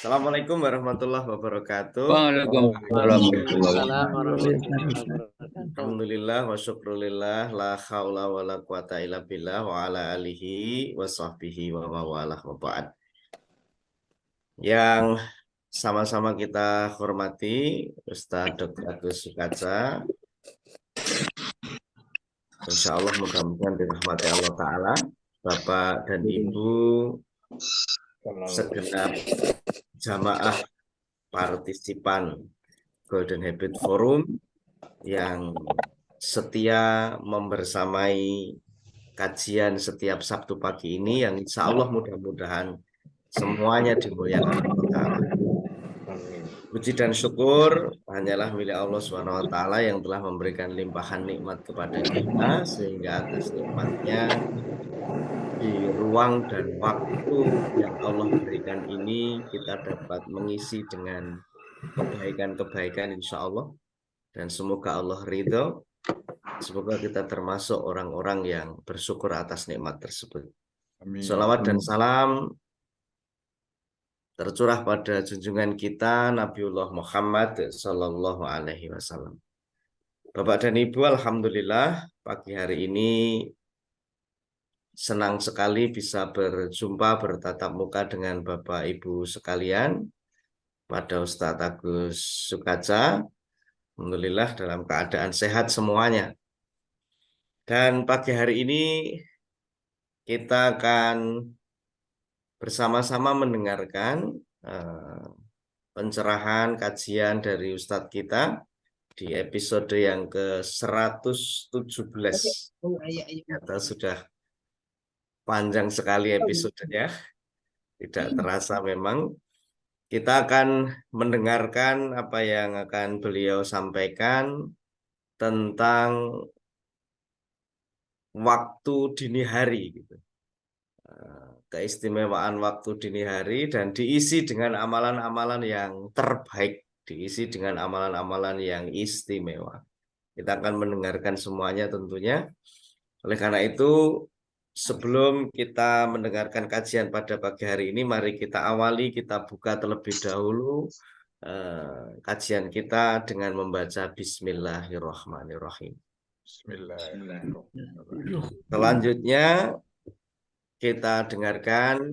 Assalamualaikum warahmatullahi wabarakatuh. Waalaikumsalam warahmatullahi Waalaikumsalam wabarakatuh. warahmatullahi wabarakatuh. Alhamdulillah wa syukrulillah la haula wa la quwata illa billah wa ala alihi wa sahbihi wa mawalah wa ba'd. Yang sama-sama kita hormati Ustaz Dr. Agus Sukaca. Insya Allah mudah-mudahan dirahmati Allah Ta'ala, Bapak dan Ibu segenap jamaah partisipan Golden Habit Forum yang setia membersamai kajian setiap Sabtu pagi ini, yang insya Allah mudah-mudahan semuanya dimuliakan Allah Ta'ala. Puji dan syukur hanyalah milik Allah SWT yang telah memberikan limpahan nikmat kepada kita, sehingga atas nikmatnya di ruang dan waktu yang Allah berikan ini kita dapat mengisi dengan kebaikan-kebaikan insya Allah. Dan semoga Allah ridho. Semoga kita termasuk orang-orang yang bersyukur atas nikmat tersebut. Amin. Salawat dan salam tercurah pada junjungan kita Nabiullah Muhammad Sallallahu Alaihi Wasallam. Bapak dan Ibu, alhamdulillah pagi hari ini senang sekali bisa berjumpa bertatap muka dengan Bapak Ibu sekalian pada Ustadz Agus Sukaca. Alhamdulillah dalam keadaan sehat semuanya. Dan pagi hari ini kita akan bersama-sama mendengarkan pencerahan kajian dari Ustadz kita di episode yang ke-117. Kita sudah panjang sekali episodenya, tidak terasa memang. Kita akan mendengarkan apa yang akan beliau sampaikan tentang waktu dini hari, gitu. Keistimewaan waktu dini hari dan diisi dengan amalan-amalan yang terbaik, diisi dengan amalan-amalan yang istimewa. Kita akan mendengarkan semuanya tentunya. Oleh karena itu, sebelum kita mendengarkan kajian pada pagi hari ini, mari kita awali, kita buka terlebih dahulu kajian kita dengan membaca Bismillahirrahmanirrahim. Bismillahirrahmanirrahim. Selanjutnya kita dengarkan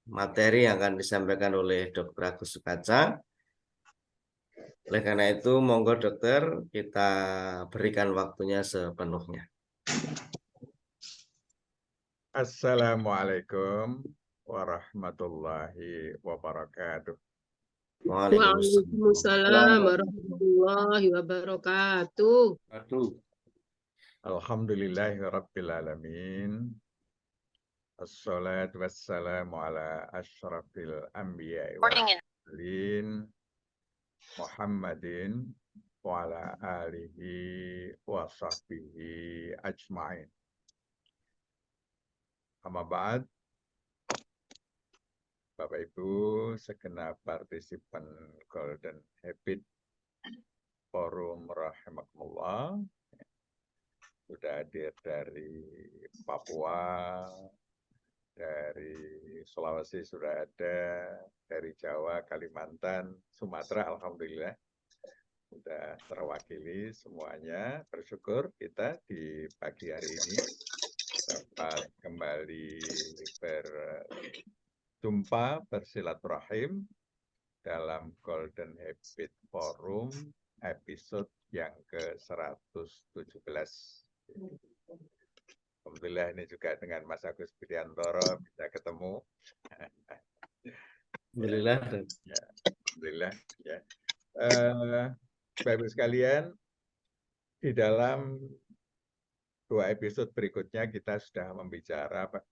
materi yang akan disampaikan oleh Dr. Agus Sukaca. Oleh karena itu, monggo dokter, kita berikan waktunya sepenuhnya. Assalamualaikum warahmatullahi wabarakatuh. Waalaikumsalam warahmatullahi wabarakatuh. Alhamdulillahirabbil alamin. Assalatu wassalamu ala asyrafil anbiya'i wal mursalin Muhammadin wa ala alihi wa sahbihi ajma'in. Amma ba'd. Bapak Ibu segenap partisipan Golden Habit Forum rahimakumullah, sudah hadir dari Papua, dari Sulawesi sudah ada, dari Jawa, Kalimantan, Sumatera, alhamdulillah sudah terwakili semuanya. Bersyukur kita di pagi hari ini dapat kembali berjumpa, bersilaturahim dalam Golden Habit Forum episode yang ke-117. Alhamdulillah ini juga dengan Mas Agus Bidiantoro bisa ketemu. Alhamdulillah. Ya, alhamdulillah. Ya. Bapak Ibu sekalian, di dalam 2 episode berikutnya kita sudah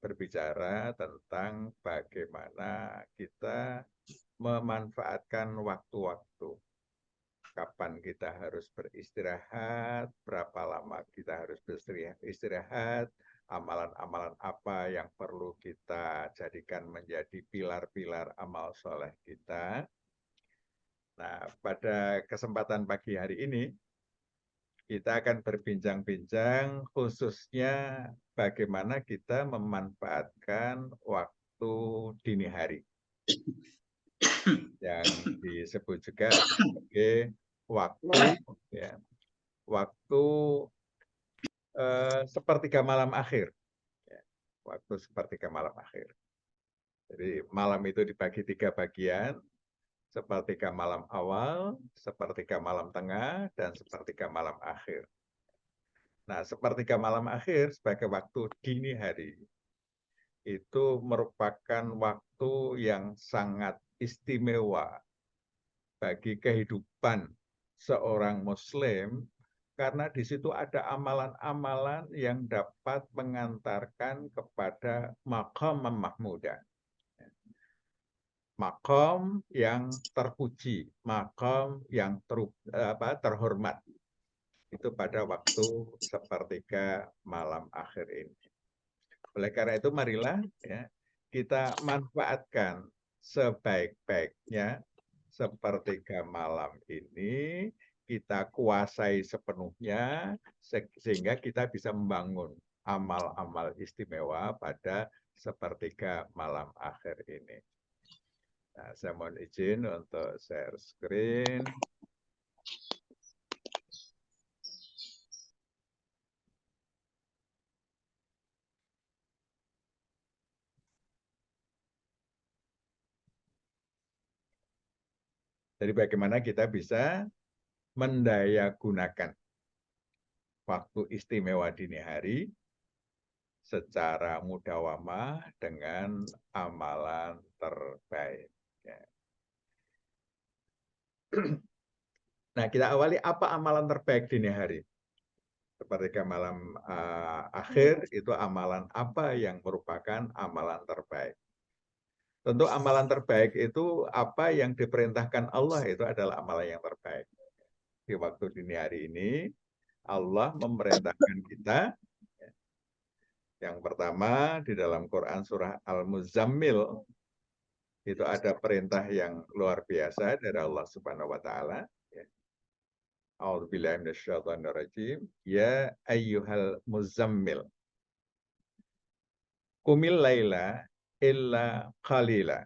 berbicara tentang bagaimana kita memanfaatkan waktu-waktu. Kapan kita harus beristirahat, berapa lama kita harus beristirahat, amalan-amalan apa yang perlu kita jadikan menjadi pilar-pilar amal soleh kita. Nah, pada kesempatan pagi hari ini, kita akan berbincang-bincang khususnya bagaimana kita memanfaatkan waktu dini hari. yang disebut juga sebagai waktu, ya, waktu sepertiga malam akhir, ya, waktu sepertiga malam akhir. Jadi malam itu dibagi 3 bagian, sepertiga malam awal, sepertiga malam tengah, dan sepertiga malam akhir. Nah, sepertiga malam akhir sebagai waktu dini hari itu merupakan waktu yang sangat istimewa bagi kehidupan seorang Muslim, karena di situ ada amalan-amalan yang dapat mengantarkan kepada maqam mahmudah, maqam yang terpuji, maqam yang terhormat. Itu pada waktu sepertiga malam akhir ini. Oleh karena itu, marilah ya, kita manfaatkan sebaik-baiknya sepertiga malam ini, kita kuasai sepenuhnya, sehingga kita bisa membangun amal-amal istimewa pada sepertiga malam akhir ini. Nah, saya mohon izin untuk share screen. Jadi bagaimana kita bisa mendayagunakan waktu istimewa dini hari secara mudawamah dengan amalan terbaik. Nah, kita awali apa amalan terbaik dini hari. Sepertiga malam akhir itu amalan apa yang merupakan amalan terbaik. Tentu amalan terbaik itu apa yang diperintahkan Allah itu adalah amalan yang terbaik. Di waktu dini hari ini, Allah memerintahkan kita. Yang pertama, di dalam Quran surah Al-Muzammil, itu ada perintah yang luar biasa dari Allah Subhanahu wa Ta'ala. A'udzubillahi minasyaitonirrajim. Ya ayyuhal muzammil. Qumil laila illa qalila.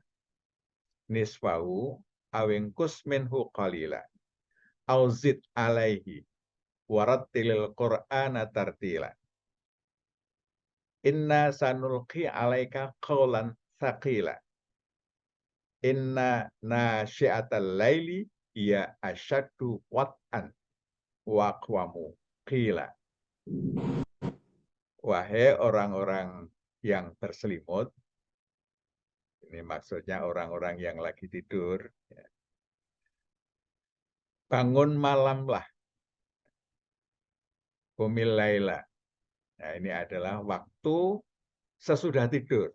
Nisfahu awingkus minhu qalila. Auzid alaihi warattilil qur'ana tartila. Inna sanulqi alaika qawlan thaqila. Inna nasyi'atal laili ya asyaddu wat'an wa aqwamu qila. Wahai orang-orang yang berselimut, ini maksudnya orang-orang yang lagi tidur, ya. Bangun malamlah. Qumil laila. Nah, ini adalah waktu sesudah tidur.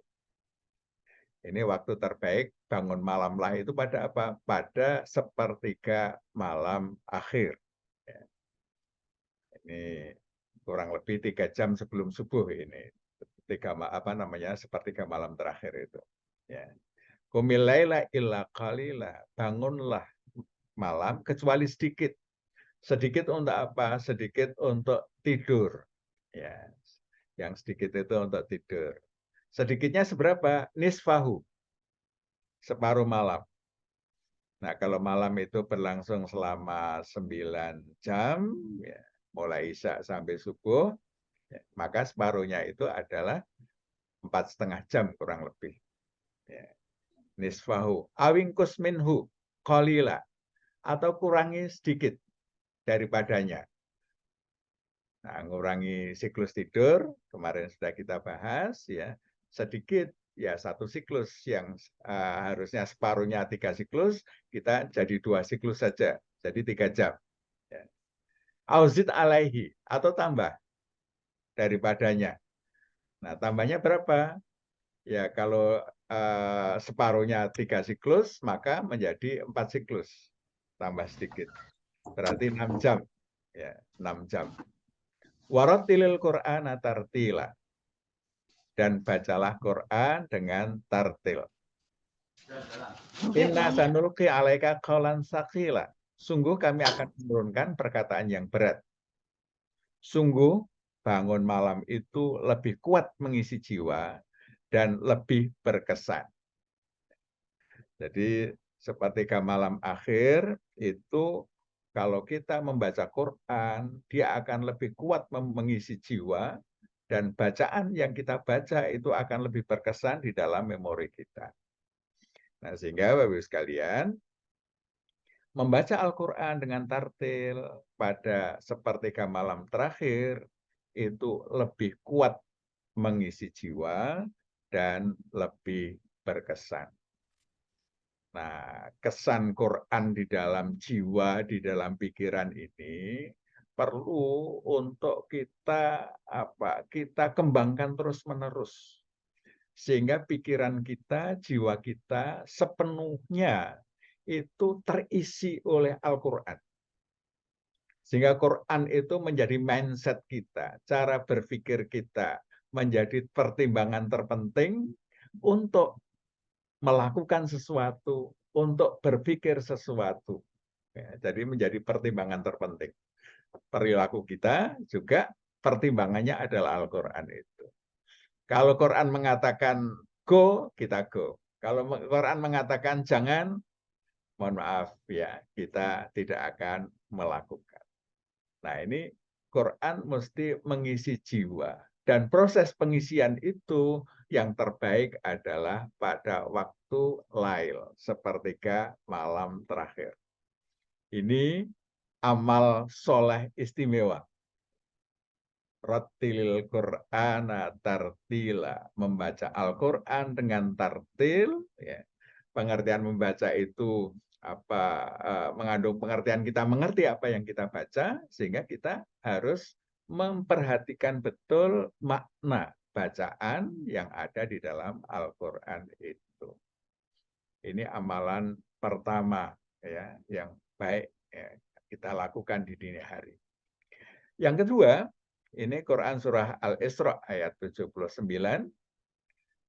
Ini waktu terbaik, bangun malamlah itu pada apa? Pada sepertiga malam akhir. Ya. Ini kurang lebih 3 jam sebelum subuh ini. Sepertiga malam terakhir itu. Ya. Qumil laila illa qalila. Bangunlah malam kecuali sedikit. Sedikit untuk apa? Sedikit untuk tidur. Ya. Yang sedikit itu untuk tidur. Sedikitnya seberapa? Nisfahu. Separuh malam. Nah, kalau malam itu berlangsung selama 9 jam, ya, mulai isya sampai subuh, ya, maka separuhnya itu adalah 4,5 jam kurang lebih. Ya. Nisfahu. Awingkus minhu. Qalila. Atau kurangi sedikit daripadanya. Nah, ngurangi siklus tidur, kemarin sudah kita bahas, ya, sedikit, ya 1 siklus yang harusnya separuhnya 3 siklus, kita jadi 2 siklus saja, jadi 3 jam. Ya. Auzid alaihi, atau tambah daripadanya. Nah, tambahnya berapa? Ya, kalau separuhnya 3 siklus, maka menjadi 4 siklus, tambah sedikit. Berarti 6 jam. Ya, 6 jam. Warattilil Qur'ana tartila. Dan bacalah Quran dengan tartil. Inna sanulqi alaika qawlan tsaqila. Sungguh kami akan menurunkan perkataan yang berat. Sungguh bangun malam itu lebih kuat mengisi jiwa dan lebih berkesan. Jadi sepertiga malam akhir itu kalau kita membaca Quran, dia akan lebih kuat mengisi jiwa, dan bacaan yang kita baca itu akan lebih berkesan di dalam memori kita. Nah, sehingga Bapak Ibu sekalian, membaca Al-Quran dengan tartil pada sepertiga malam terakhir itu lebih kuat mengisi jiwa dan lebih berkesan. Nah, kesan Quran di dalam jiwa, di dalam pikiran ini perlu untuk kita kembangkan terus-menerus, sehingga pikiran kita, jiwa kita sepenuhnya itu terisi oleh Al-Quran. Sehingga Quran itu menjadi mindset kita, cara berpikir kita menjadi pertimbangan terpenting untuk melakukan sesuatu, untuk berpikir sesuatu. Ya, jadi menjadi pertimbangan terpenting. Perilaku kita juga pertimbangannya adalah Al-Quran itu. Kalau Quran mengatakan go, kita go. Kalau Quran mengatakan jangan, mohon maaf ya, kita tidak akan melakukan. Nah, ini Quran mesti mengisi jiwa. Dan proses pengisian itu yang terbaik adalah pada waktu lail, sepertiga malam terakhir. Ini amal soleh istimewa. Rattilil Qur'ana tartila, membaca Al-Quran dengan tartil. Ya. Pengertian membaca itu mengandung pengertian kita mengerti apa yang kita baca, sehingga kita harus memperhatikan betul makna bacaan yang ada di dalam Al-Quran itu. Ini amalan pertama ya yang baik ya, kita lakukan di dini hari. Yang kedua, ini Quran surah Al-Isra ayat 79.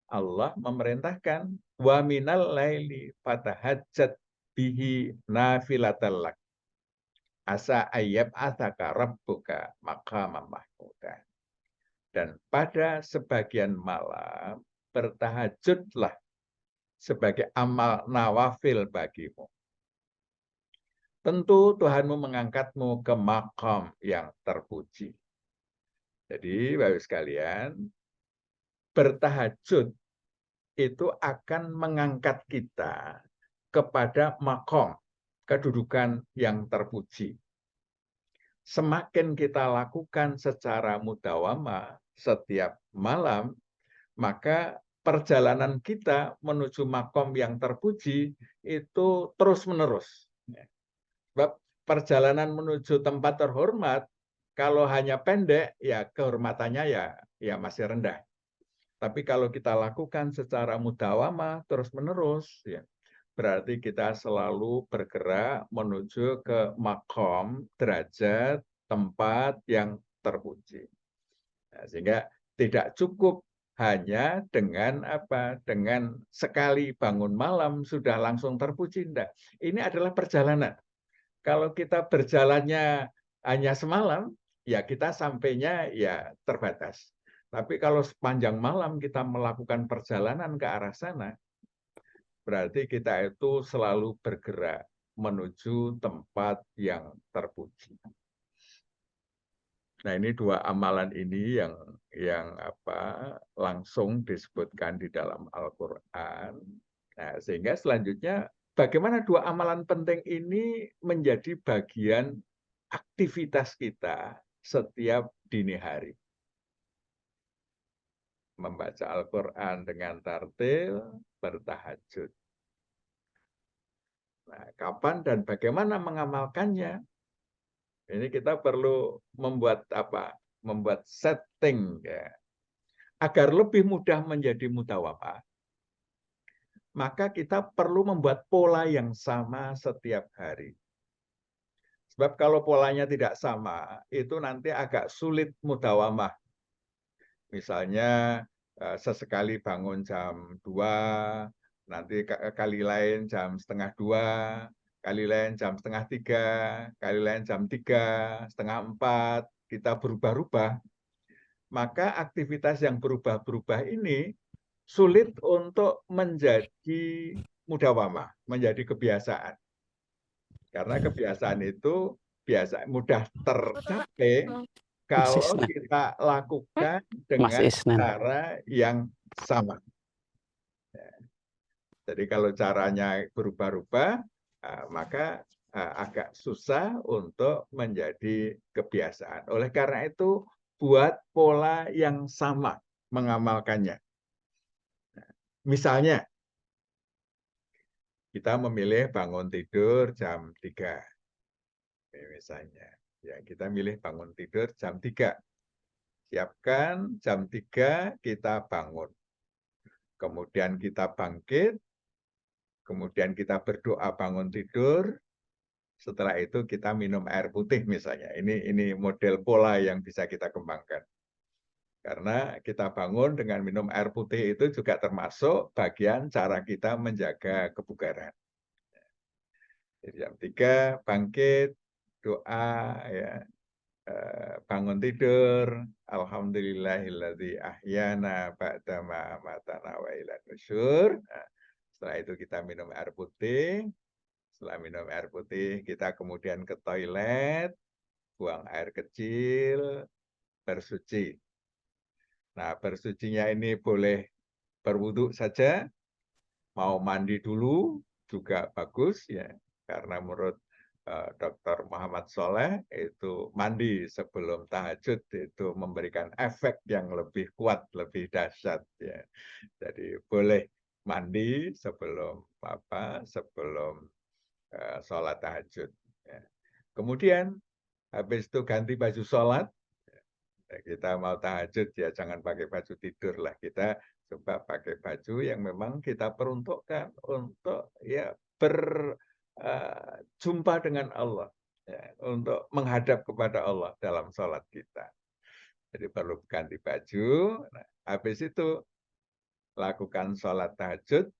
Allah memerintahkan wa minal laili fatahajjat bihi nafilatal lak asa ayyab ataka rabbuka maqamam mahmuda. Dan pada sebagian malam bertahajudlah sebagai amal nawafil bagimu. Tentu Tuhanmu mengangkatmu ke makam yang terpuji. Jadi Bapak sekalian, bertahajud itu akan mengangkat kita kepada makom, kedudukan yang terpuji. Semakin kita lakukan secara mudawamah setiap malam, maka perjalanan kita menuju makom yang terpuji itu terus-menerus. Sebab perjalanan menuju tempat terhormat, kalau hanya pendek, ya kehormatannya ya masih rendah. Tapi kalau kita lakukan secara mudawamah terus-menerus, ya, berarti kita selalu bergerak menuju ke makom, derajat, tempat yang terpuji. Nah, sehingga tidak cukup hanya dengan dengan sekali bangun malam sudah langsung terpuji. Enggak. Ini adalah perjalanan. Kalau kita berjalannya hanya semalam, ya kita sampainya ya terbatas. Tapi kalau sepanjang malam kita melakukan perjalanan ke arah sana, berarti kita itu selalu bergerak menuju tempat yang terpuji. Nah, ini dua amalan ini yang langsung disebutkan di dalam Al-Quran. Nah, sehingga selanjutnya bagaimana dua amalan penting ini menjadi bagian aktivitas kita setiap dini hari. Membaca Al-Quran dengan tartil, bertahajud. Nah, kapan dan bagaimana mengamalkannya? Ini kita perlu membuat membuat setting ya, agar lebih mudah menjadi mudawamah. Maka kita perlu membuat pola yang sama setiap hari. Sebab kalau polanya tidak sama, itu nanti agak sulit mudawamah. Misalnya sesekali bangun jam 2, nanti kali lain jam setengah 2, kali lain jam setengah 3, kali lain jam 3, setengah 4, kita berubah-ubah. Maka aktivitas yang berubah-berubah ini sulit untuk menjadi mudawamah, menjadi kebiasaan. Karena kebiasaan itu biasa mudah tercapai kalau Isnan. kita lakukan Mas dengan Isnan. cara yang sama. Jadi kalau caranya berubah-ubah, maka agak susah untuk menjadi kebiasaan. Oleh karena itu, buat pola yang sama mengamalkannya. Misalnya, kita memilih bangun tidur jam 3. Misalnya, ya kita milih bangun tidur jam 3. Siapkan jam 3 kita bangun. Kemudian kita bangkit, kemudian kita berdoa bangun tidur, setelah itu kita minum air putih misalnya. Ini model pola yang bisa kita kembangkan. Karena kita bangun dengan minum air putih itu juga termasuk bagian cara kita menjaga kebugaran. Jadi jam 3 bangkit, doa, ya, bangun tidur, alhamdulillahilladzi ahyana ba'dama amatana wa ilaihi nusyur. Nah, setelah itu kita minum air putih. Setelah minum air putih, kita kemudian ke toilet, buang air kecil, bersuci. Nah, bersucinya ini boleh berwudu saja, mau mandi dulu juga bagus ya, karena menurut Dr. Muhammad Soleh itu mandi sebelum tahajud itu memberikan efek yang lebih kuat, lebih dahsyat ya. Jadi boleh mandi sebelum sebelum sholat tahajud. Ya. Kemudian habis itu ganti baju sholat. Ya, kita mau tahajud ya jangan pakai baju tidur lah, kita coba pakai baju yang memang kita peruntukkan untuk ya berjumpa dengan Allah, ya, untuk menghadap kepada Allah dalam sholat kita. Jadi perlu ganti baju. Nah, habis itu lakukan sholat tahajud.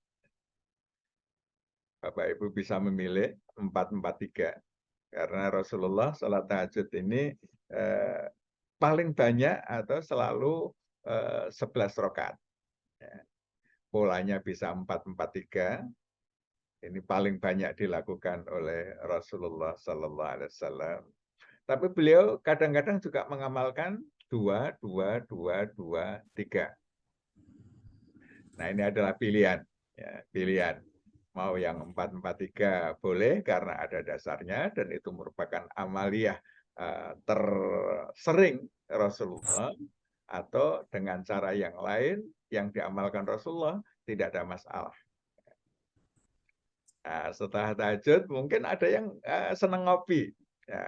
Bapak Ibu bisa memilih 4-4-3. Karena Rasulullah sholat tahajud ini paling banyak atau selalu 11 rakaat. Ya. Polanya bisa 4-4-3. Ini paling banyak dilakukan oleh Rasulullah Sallallahu Alaihi Wasallam. Tapi beliau kadang-kadang juga mengamalkan 2-2-2-2-3. Nah ini adalah pilihan. Ya, pilihan. Mau yang 4-4-3 boleh karena ada dasarnya dan itu merupakan amaliyah tersering Rasulullah, atau dengan cara yang lain yang diamalkan Rasulullah tidak ada masalah. Nah, setelah tahajud mungkin ada yang senang ngopi. Ya,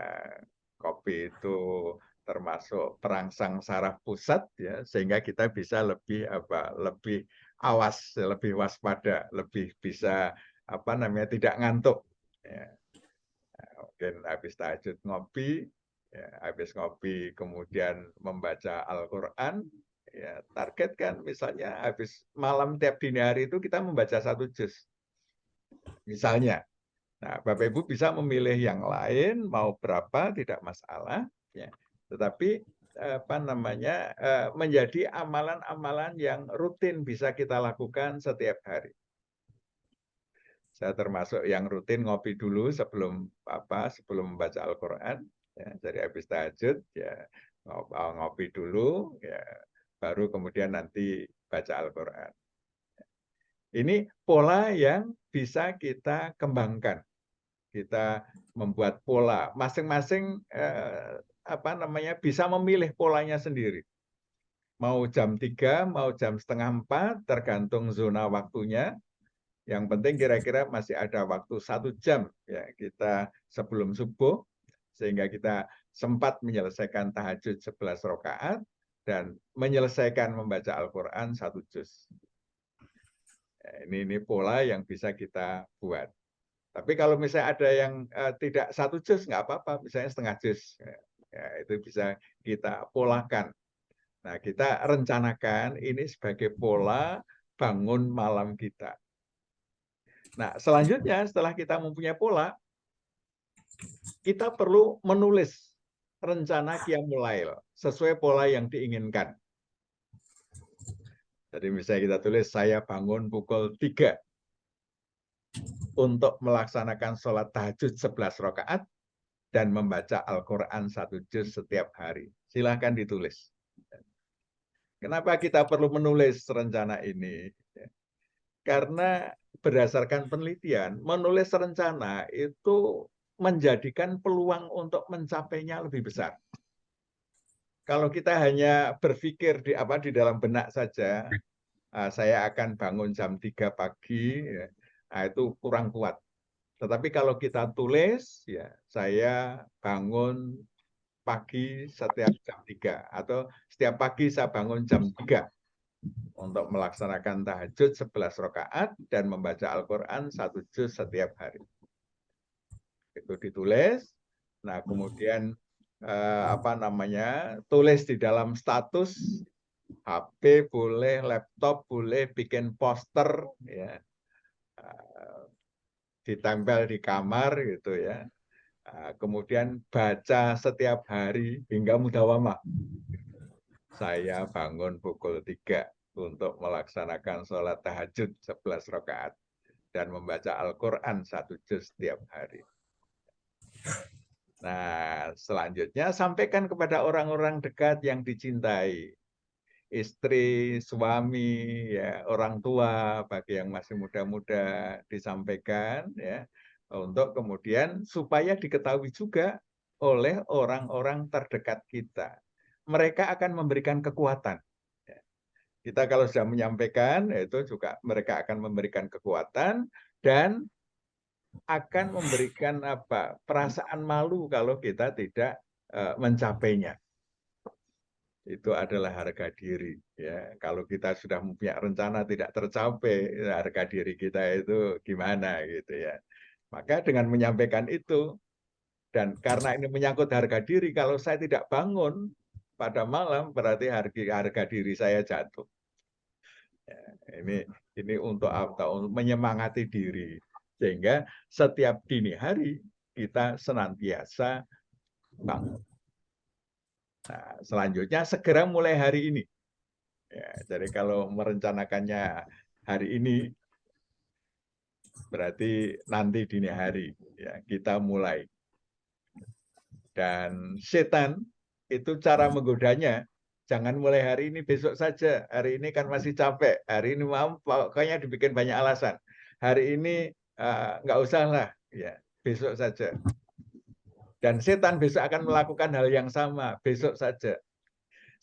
kopi itu termasuk perangsang saraf pusat ya, sehingga kita bisa lebih lebih awas, lebih waspada, lebih bisa tidak ngantuk. Ya. Nah, mungkin habis tahajud ngopi, ya, habis ngopi kemudian membaca Al-Quran, ya, targetkan misalnya habis malam tiap dini hari itu kita membaca 1 juz. Misalnya, nah Bapak Ibu bisa memilih yang lain, mau berapa tidak masalah, ya. Tetapi menjadi amalan-amalan yang rutin bisa kita lakukan setiap hari. Saya termasuk yang rutin ngopi dulu sebelum membaca Al-Quran. Ya, jadi habis tahajud ya ngopi dulu, ya baru kemudian nanti baca Al-Quran. Ini pola yang bisa kita kembangkan. Kita membuat pola, masing-masing bisa memilih polanya sendiri. Mau jam 3, mau jam setengah 4, tergantung zona waktunya. Yang penting kira-kira masih ada waktu 1 jam ya kita sebelum subuh, sehingga kita sempat menyelesaikan tahajud 11 rakaat dan menyelesaikan membaca Al-Quran 1 juz. Ini pola yang bisa kita buat. Tapi kalau misalnya ada yang tidak 1 juz, nggak apa-apa, misalnya setengah juz, ya, itu bisa kita polakan. Nah, kita rencanakan ini sebagai pola bangun malam kita. Nah, selanjutnya setelah kita mempunyai pola, kita perlu menulis rencana Qiyamul Lail sesuai pola yang diinginkan. Jadi misalnya kita tulis, saya bangun pukul 3. untuk melaksanakan sholat tahajud 11 rakaat dan membaca Al-Quran 1 juz setiap hari. Silahkan ditulis. Kenapa kita perlu menulis rencana ini? Karena berdasarkan penelitian, menulis rencana itu menjadikan peluang untuk mencapainya lebih besar. Kalau kita hanya berpikir di dalam benak saja, saya akan bangun jam 3 pagi, ya, itu kurang kuat. Tetapi kalau kita tulis, ya saya bangun pagi setiap jam 3 atau setiap pagi saya bangun jam 3 untuk melaksanakan tahajud 11 rakaat dan membaca Al-Quran 1 juz setiap hari. Itu ditulis. Nah, kemudian tulis di dalam status HP boleh, laptop boleh, bikin poster, ya, ditempel di kamar gitu ya. Kemudian baca setiap hari hingga mudawamah. Saya bangun pukul 3 untuk melaksanakan sholat tahajud 11 rakaat dan membaca Al-Quran 1 juz setiap hari. Nah, selanjutnya sampaikan kepada orang-orang dekat yang dicintai. Istri, suami, ya, orang tua, bagi yang masih muda-muda disampaikan, ya, untuk kemudian supaya diketahui juga oleh orang-orang terdekat kita. Mereka akan memberikan kekuatan. Kita kalau sudah menyampaikan, itu juga mereka akan memberikan kekuatan dan akan memberikan perasaan malu kalau kita tidak mencapainya. Itu adalah harga diri. Ya, kalau kita sudah punya rencana tidak tercapai, harga diri kita itu gimana gitu ya. Maka dengan menyampaikan itu, dan karena ini menyangkut harga diri, kalau saya tidak bangun pada malam, berarti harga diri saya jatuh. Ya, ini untuk apa? Untuk menyemangati diri. Sehingga setiap dini hari kita senantiasa bangun. Nah, selanjutnya segera mulai hari ini. Ya, jadi kalau merencanakannya hari ini, berarti nanti dini hari ya kita mulai. Dan setan itu cara menggodanya, jangan mulai hari ini, besok saja. Hari ini kan masih capek. Hari ini mau pokoknya dibikin banyak alasan. Hari ini nggak usah lah, ya besok saja. Dan setan besok akan melakukan hal yang sama, besok saja.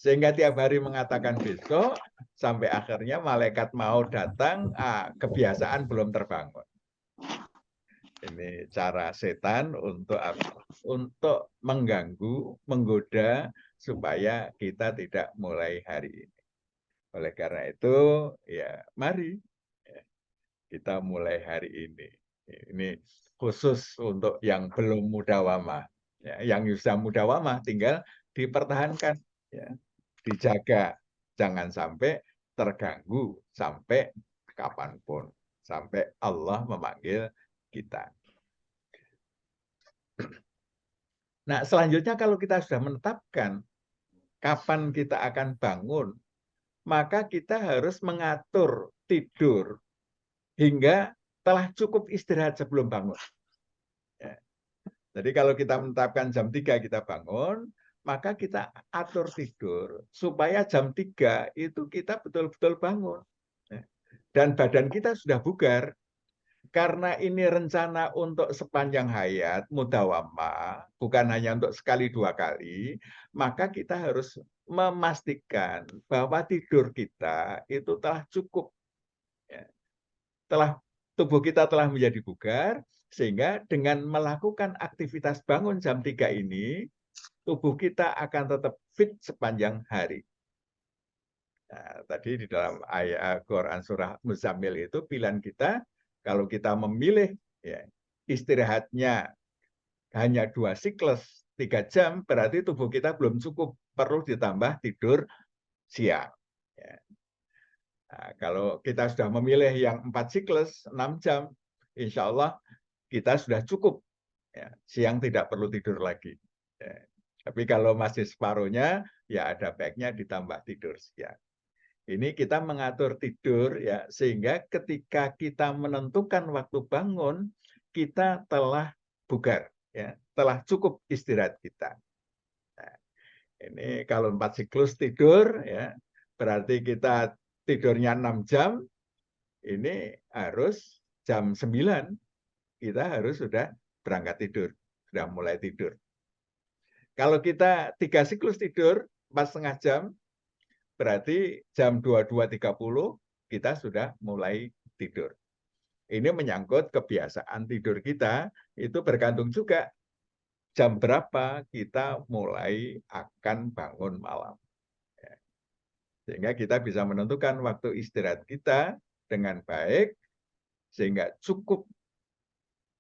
Sehingga tiap hari mengatakan besok, sampai akhirnya malaikat mau datang, kebiasaan belum terbangun. Ini cara setan untuk mengganggu, menggoda, supaya kita tidak mulai hari ini. Oleh karena itu, ya mari kita mulai hari ini. Ini khusus untuk yang belum mudawamah. Ya, yang sudah mudawamah tinggal dipertahankan, ya, dijaga, jangan sampai terganggu sampai kapanpun, sampai Allah memanggil kita. Nah, selanjutnya kalau kita sudah menetapkan kapan kita akan bangun, maka kita harus mengatur tidur hingga telah cukup istirahat sebelum bangun. Ya. Jadi kalau kita menetapkan jam 3 kita bangun, maka kita atur tidur supaya jam 3 itu kita betul-betul bangun. Ya. Dan badan kita sudah bugar. Karena ini rencana untuk sepanjang hayat, mudawamah, bukan hanya untuk sekali dua kali, maka kita harus memastikan bahwa tidur kita itu telah cukup. Ya. Tubuh kita telah menjadi bugar, sehingga dengan melakukan aktivitas bangun jam 3 ini, tubuh kita akan tetap fit sepanjang hari. Nah, tadi di dalam ayat Quran surah Muzammil itu pilihan kita, kalau kita memilih ya, istirahatnya hanya 2 siklus 3 jam, berarti tubuh kita belum cukup, perlu ditambah tidur siang. Ya. Nah, kalau kita sudah memilih yang 4 siklus 6 jam, insya Allah kita sudah cukup. Ya, siang tidak perlu tidur lagi. Ya. Tapi kalau masih separuhnya, ya ada baiknya ditambah tidur siang. Ini kita mengatur tidur ya, sehingga ketika kita menentukan waktu bangun, kita telah bugar ya, telah cukup istirahat kita. Nah, ini kalau 4 siklus tidur ya, berarti kita tidurnya 6 jam, ini harus jam 9 kita harus sudah berangkat tidur, sudah mulai tidur. Kalau kita 3 siklus tidur 4,5 jam, berarti jam 22.30 kita sudah mulai tidur. Ini menyangkut kebiasaan tidur kita, itu bergantung juga jam berapa kita mulai akan bangun malam. Sehingga kita bisa menentukan waktu istirahat kita dengan baik, sehingga cukup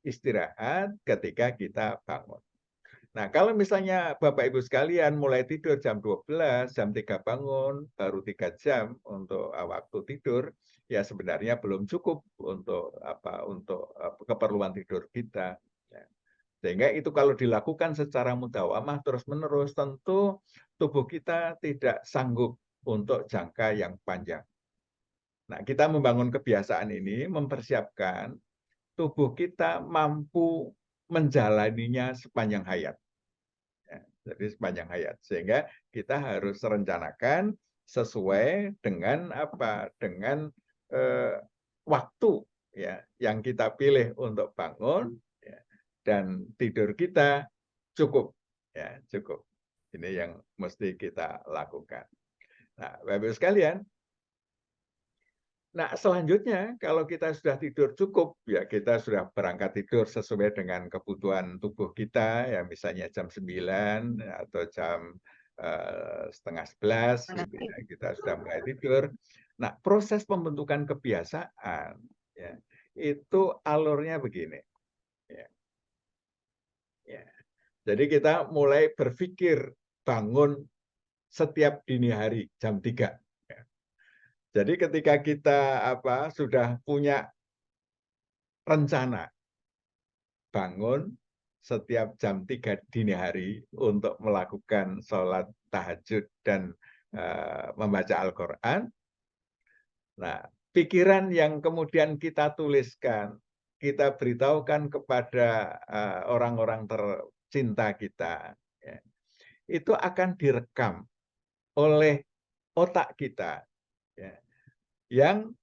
istirahat ketika kita bangun. Nah, kalau misalnya Bapak Ibu sekalian mulai tidur jam 12, jam 3 bangun, baru 3 jam untuk waktu tidur, ya sebenarnya belum cukup untuk keperluan tidur kita. Ya. Sehingga itu kalau dilakukan secara mudawamah terus-menerus, tentu tubuh kita tidak sanggup untuk jangka yang panjang. Nah, kita membangun kebiasaan ini, mempersiapkan tubuh kita mampu menjalaninya sepanjang hayat. Jadi sepanjang hayat, sehingga kita harus rencanakan sesuai dengan waktu ya yang kita pilih untuk bangun ya, dan tidur kita cukup ya, cukup. Ini yang mesti kita lakukan. Nah, Bapak-Ibu sekalian, nah, selanjutnya kalau kita sudah tidur cukup, ya kita sudah berangkat tidur sesuai dengan kebutuhan tubuh kita, ya misalnya jam 9 atau jam 10:30, gitu ya, kita sudah mulai tidur. Nah, proses pembentukan kebiasaan, ya, itu alurnya begini. Ya. Ya. Jadi kita mulai berpikir bangun setiap dini hari jam 3. Jadi ketika kita sudah punya rencana bangun setiap jam 3 dini hari untuk melakukan sholat tahajud dan membaca Al-Quran. Nah, pikiran yang kemudian kita tuliskan, kita beritahukan kepada orang-orang tercinta kita, ya, itu akan direkam oleh otak kita, ya, yang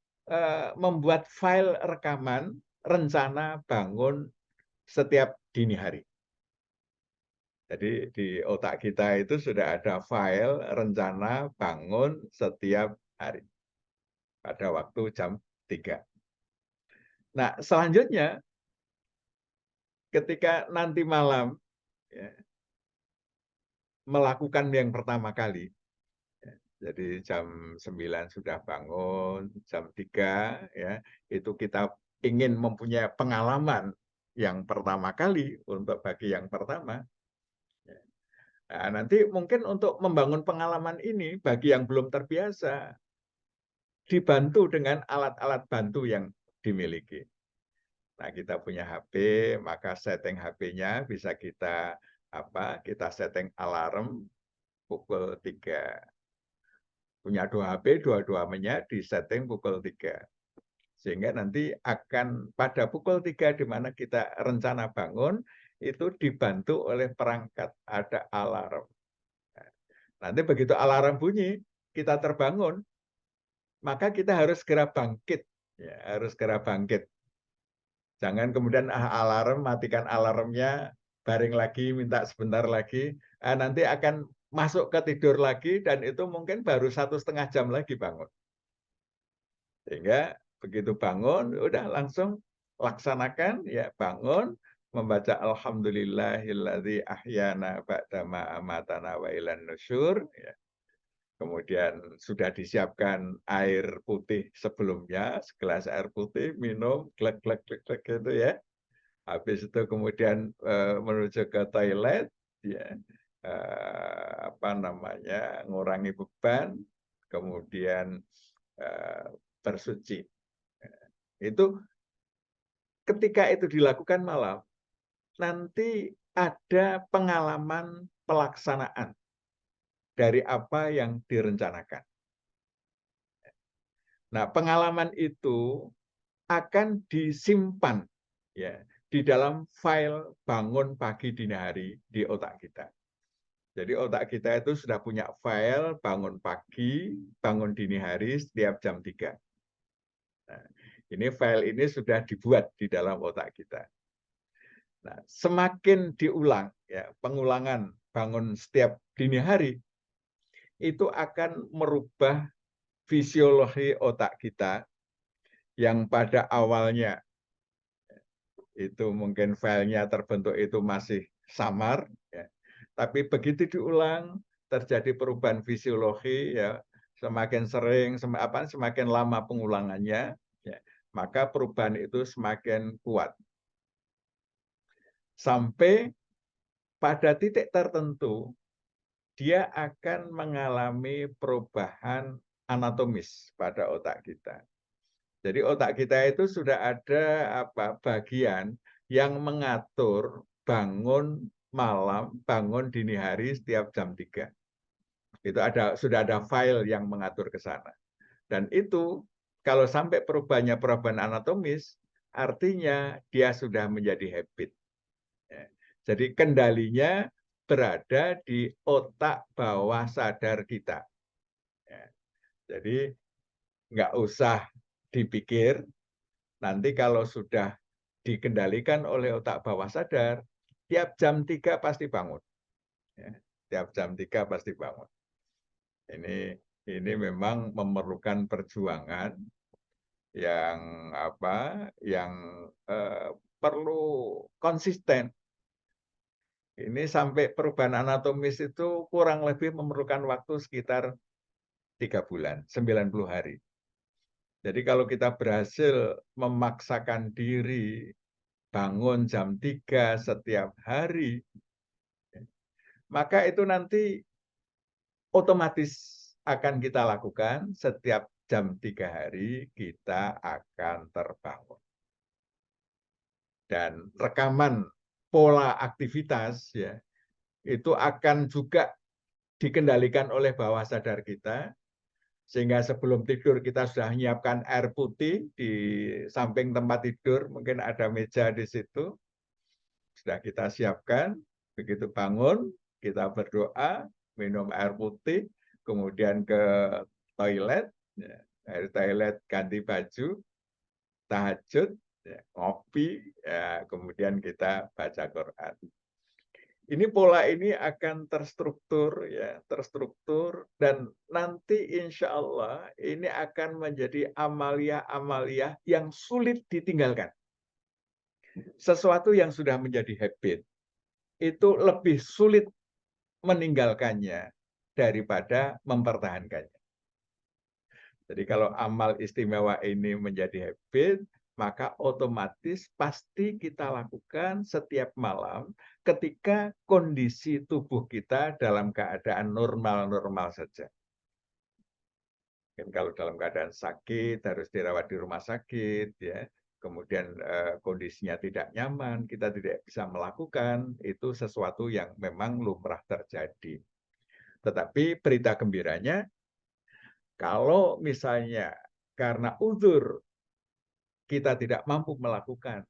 membuat file rekaman rencana bangun setiap dini hari. Jadi di otak kita itu sudah ada file rencana bangun setiap hari pada waktu jam 3. Nah, selanjutnya ketika nanti malam ya, melakukan yang pertama kali, ya, jadi jam 9 sudah bangun, jam 3 ya, itu kita ingin mempunyai pengalaman yang pertama kali untuk bagi yang pertama. Nah, nanti mungkin untuk membangun pengalaman ini bagi yang belum terbiasa, dibantu dengan alat-alat bantu yang dimiliki. Nah, kita punya HP, maka setting HP-nya bisa kita setting alarm pukul 3. Punya 2 HP, dua-duanya disetting pukul 3. Sehingga nanti akan pada pukul 3 di mana kita rencana bangun, itu dibantu oleh perangkat ada alarm. Nanti begitu alarm bunyi, kita terbangun, maka kita harus segera bangkit. Ya, harus segera bangkit. Jangan kemudian alarm, matikan alarmnya, baring lagi, minta sebentar lagi, nanti akan masuk ke tidur lagi, dan itu mungkin baru 1,5 jam lagi bangun. Sehingga begitu bangun, udah langsung laksanakan, ya bangun, membaca Alhamdulillahilladzi ahyana ba'dama amatana wa ilan nusyur. Ya. Kemudian sudah disiapkan air putih sebelumnya, segelas air putih, minum, glek-glek gitu ya. Habis itu kemudian menuju ke toilet, ya, ngurangi beban, kemudian bersuci. Itu ketika itu dilakukan malam, nanti ada pengalaman pelaksanaan dari apa yang direncanakan. Nah, pengalaman itu akan disimpan ya di dalam file bangun pagi dini hari di otak kita. Jadi otak kita itu sudah punya file bangun pagi, bangun dini hari setiap jam 3. Nah, ini file ini sudah dibuat di dalam otak kita. Nah, semakin diulang ya, pengulangan bangun setiap dini hari itu akan merubah fisiologi otak kita yang pada awalnya itu mungkin filenya terbentuk itu masih samar, ya. Tapi begitu diulang terjadi perubahan fisiologi, ya, semakin sering, semakin lama pengulangannya, ya, maka perubahan itu semakin kuat. Sampai pada titik tertentu dia akan mengalami perubahan anatomis pada otak kita. Jadi otak kita itu sudah ada bagian yang mengatur bangun malam, bangun dini hari setiap jam 3. Itu sudah ada file yang mengatur ke sana. Dan itu kalau sampai perubahan anatomis, artinya dia sudah menjadi habit. Jadi kendalinya berada di otak bawah sadar kita. Jadi nggak usah dipikir, nanti kalau sudah dikendalikan oleh otak bawah sadar, tiap jam 3 pasti bangun. Ya, tiap jam 3 pasti bangun. Ini memang memerlukan perjuangan yang perlu konsisten. Ini sampai perubahan anatomis itu kurang lebih memerlukan waktu sekitar 3 bulan, 90 hari. Jadi kalau kita berhasil memaksakan diri bangun jam 3 setiap hari, maka itu nanti otomatis akan kita lakukan setiap jam 3 hari kita akan terbangun. Dan rekaman pola aktivitas ya itu akan juga dikendalikan oleh bawah sadar kita, sehingga sebelum tidur kita sudah menyiapkan air putih di samping tempat tidur, mungkin ada meja di situ, sudah kita siapkan, begitu bangun kita berdoa, minum air putih, kemudian ke toilet, dari toilet ganti baju, tahajud, ngopi, kemudian kita baca Quran. Ini pola ini akan terstruktur, ya, terstruktur, dan nanti insya Allah ini akan menjadi amalia-amalia yang sulit ditinggalkan. Sesuatu yang sudah menjadi habit itu lebih sulit meninggalkannya daripada mempertahankannya. Jadi kalau amal istimewa ini menjadi habit, maka otomatis pasti kita lakukan setiap malam ketika kondisi tubuh kita dalam keadaan normal-normal saja. Kalau dalam keadaan sakit, harus dirawat di rumah sakit, ya. Kemudian kondisinya tidak nyaman, kita tidak bisa melakukan, itu sesuatu yang memang lumrah terjadi. Tetapi berita gembiranya, kalau misalnya karena uzur kita tidak mampu melakukan,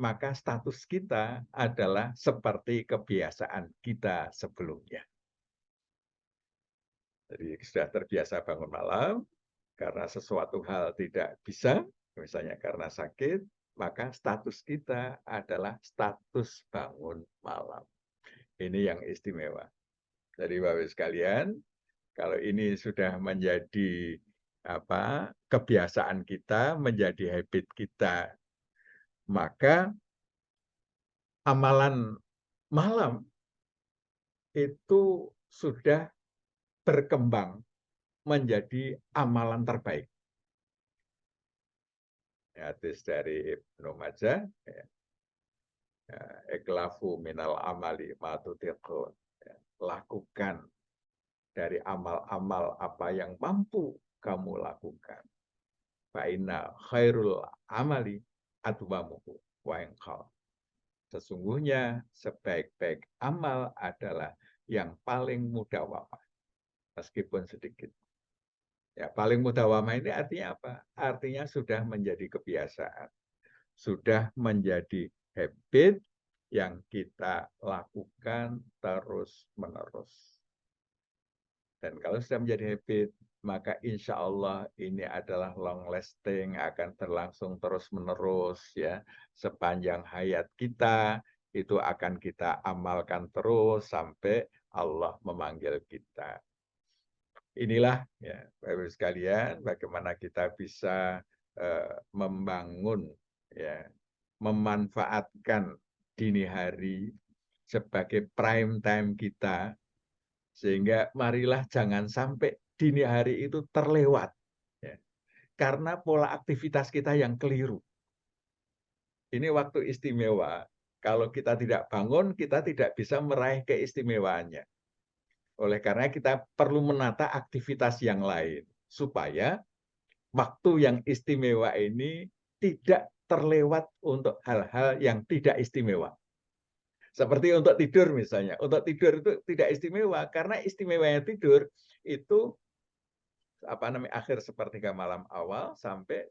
maka status kita adalah seperti kebiasaan kita sebelumnya. Jadi sudah terbiasa bangun malam, karena sesuatu hal tidak bisa, misalnya karena sakit, maka status kita adalah status bangun malam. Ini yang istimewa. Jadi Bapak sekalian, kalau ini sudah menjadi kebiasaan kita, menjadi habit kita, maka amalan malam itu sudah berkembang menjadi amalan terbaik. Hadis dari Ibnu Majah, iklafu minal amali matutiqun. Lakukan dari amal-amal apa yang mampu kamu lakukan. Fa'inna khairul amali atwamuhu wa inqal. Sesungguhnya sebaik-baik amal adalah yang paling mudah wafat, meskipun sedikit. Ya, paling mudawamah ini artinya apa? Artinya sudah menjadi kebiasaan, sudah menjadi habit yang kita lakukan terus-menerus. Dan kalau sudah menjadi habit, maka insya Allah ini adalah long lasting, akan berlangsung terus-menerus ya. Sepanjang hayat kita, itu akan kita amalkan terus sampai Allah memanggil kita. Inilah ya Bapak Ibu sekalian, bagaimana kita bisa membangun ya, memanfaatkan dini hari sebagai prime time kita, sehingga marilah jangan sampai dini hari itu terlewat ya, karena pola aktivitas kita yang keliru. Ini waktu istimewa. Kalau kita tidak bangun, kita tidak bisa meraih keistimewaannya. Oleh karena kita perlu menata aktivitas yang lain supaya waktu yang istimewa ini tidak terlewat untuk hal-hal yang tidak istimewa. Seperti untuk tidur misalnya. Untuk tidur itu tidak istimewa karena istimewanya tidur itu akhir sepertiga malam awal sampai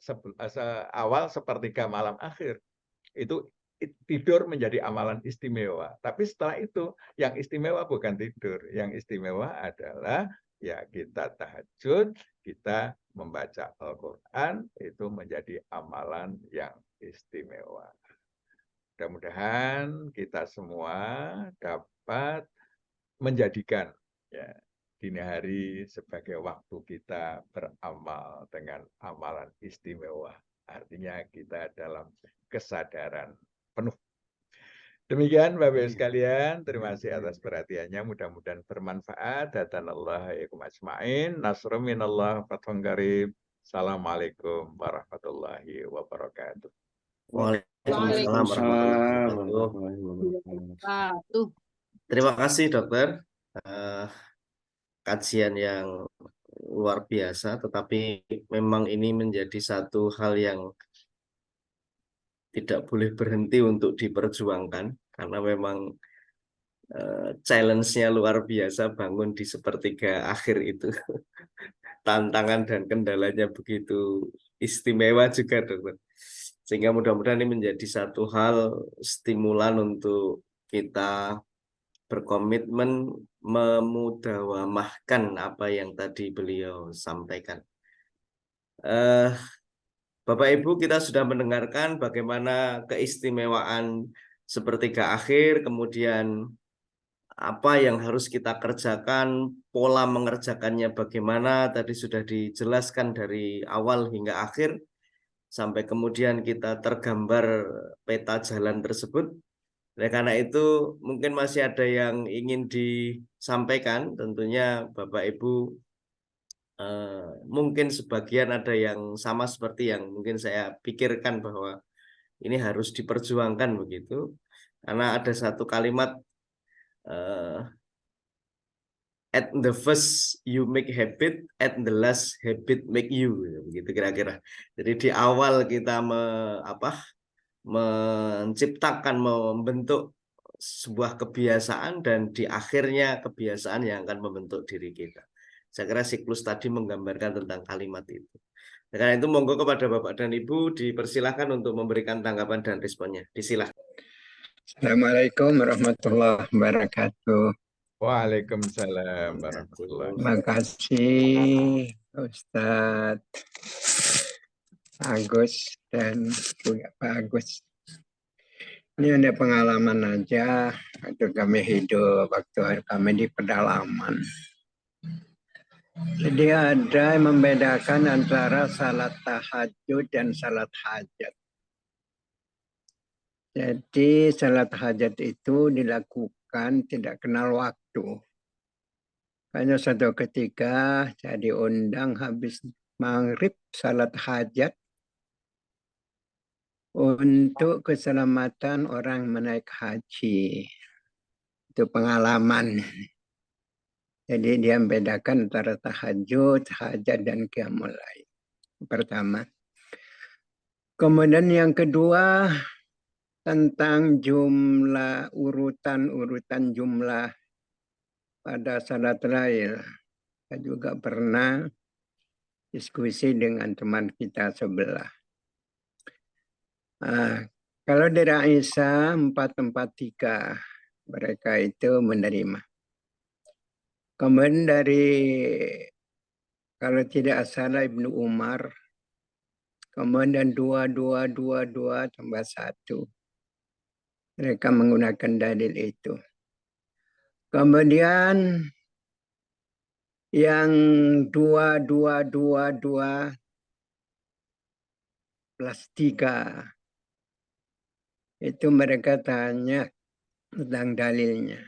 awal sepertiga malam akhir. Itu tidur menjadi amalan istimewa. Tapi setelah itu yang istimewa bukan tidur, yang istimewa adalah ya kita tahajud, kita membaca Al-Qur'an, itu menjadi amalan yang istimewa. Mudah-mudahan kita semua dapat menjadikan ya dini hari sebagai waktu kita beramal dengan amalan istimewa. Artinya kita dalam kesadaran penuh. Demikian Bapak Ibu sekalian, terima kasih atas perhatiannya, mudah-mudahan bermanfaat. Hadanallah ikum ajmain, nasrum minallah fathun qarib. Assalamualaikum warahmatullahi wabarakatuh. Waalaikumsalam warahmatullahi wabarakatuh. Terima kasih dokter. Kajian yang luar biasa, tetapi memang ini menjadi satu hal yang tidak boleh berhenti untuk diperjuangkan, karena memang challenge-nya luar biasa bangun di sepertiga akhir itu. Tantangan dan kendalanya begitu istimewa juga, dokter. Sehingga mudah-mudahan ini menjadi satu hal stimulan untuk kita berkomitmen memudawamahkan apa yang tadi beliau sampaikan. Bapak Ibu, kita sudah mendengarkan bagaimana keistimewaan sepertiga akhir, kemudian apa yang harus kita kerjakan, pola mengerjakannya bagaimana, tadi sudah dijelaskan dari awal hingga akhir, sampai kemudian kita tergambar peta jalan tersebut. Nah, karena itu mungkin masih ada yang ingin disampaikan, tentunya Bapak Ibu mungkin sebagian ada yang sama seperti yang mungkin saya pikirkan bahwa ini harus diperjuangkan begitu, karena ada satu kalimat at the first you make habit, at the last habit make you, begitu kira-kira. Jadi di awal kita menciptakan, membentuk sebuah kebiasaan, dan di akhirnya kebiasaan yang akan membentuk diri kita. Saya kira siklus tadi menggambarkan tentang kalimat itu. Nah, karena itu monggo kepada Bapak dan Ibu dipersilahkan untuk memberikan tanggapan dan responnya. Disilahkan. Assalamualaikum warahmatullahi wabarakatuh. Waalaikumsalam warahmatullahi Terima kasih Ustadz Agus dan juga Pak Agus. Ini ada pengalaman aja waktu kami hidup, waktu kami di pedalaman. Jadi ada yang membedakan antara salat tahajud dan salat hajat. Jadi salat hajat itu dilakukan tidak kenal waktu. Hanya satu ketika saya diundang habis maghrib salat hajat untuk keselamatan orang menaik haji. Itu pengalaman. Jadi dia membedakan antara tahajud, hajat, dan qiyamul lail. Pertama. Kemudian yang kedua tentang jumlah urutan jumlah pada salat lail. Saya juga pernah diskusi dengan teman kita sebelah. Kalau dari Aisyah 443 mereka itu menerima. Kemudian dari kalau tidak salah Ibnu Umar, kemudian 2222 tambah 1. Mereka menggunakan dalil itu. Kemudian yang 2222 plus 3 itu mereka tanya tentang dalilnya.